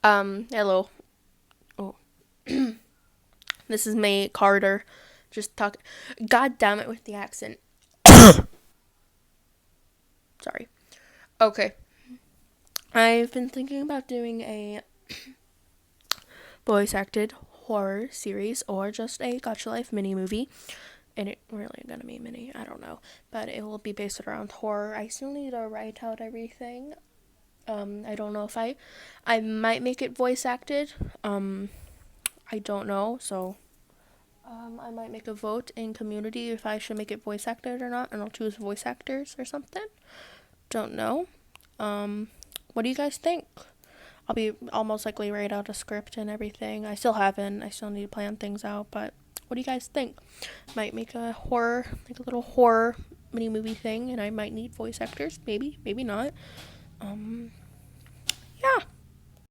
Hello. Oh, this is May Carter. Just talk. God damn it with the accent. Sorry. Okay. I've been thinking about doing a voice acted horror series or just a Gotcha Life mini movie. And it really gonna be mini, I don't know. But it will be based around horror. I still need to write out everything. I don't know if I might make it voice acted. I don't know, so I might make a vote in community if I should make it voice acted or not, and I'll choose voice actors or something. Don't know. Um, what do you guys think? I'll most likely write out a script and everything. I still haven't. I still need to plan things out, but what do you guys think? Might make a horror, like a little horror mini movie thing, and I might need voice actors. Maybe, maybe not.